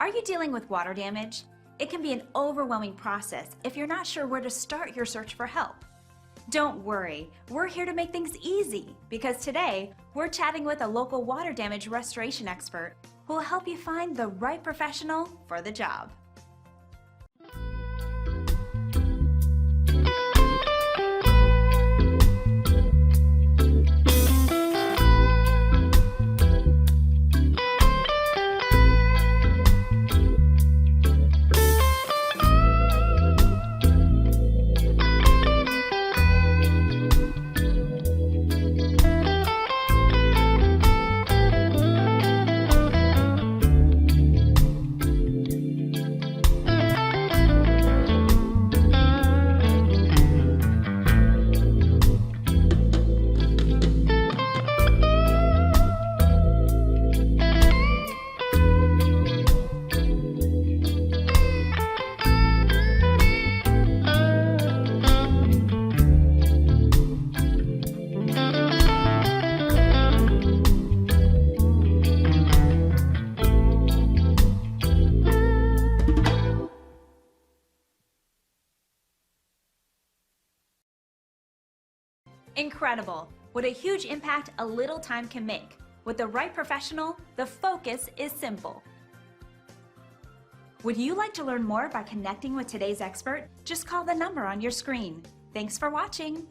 Are you dealing with water damage? It can be an overwhelming process if you're not sure where to start your search for help. Don't worry, we're here to make things easy because today we're chatting with a local water damage restoration expert who will help you find the right professional for the job. Incredible! What a huge impact a little time can make. With the right professional, the focus is simple. Would you like to learn more by connecting with today's expert? Just call the number on your screen. Thanks for watching.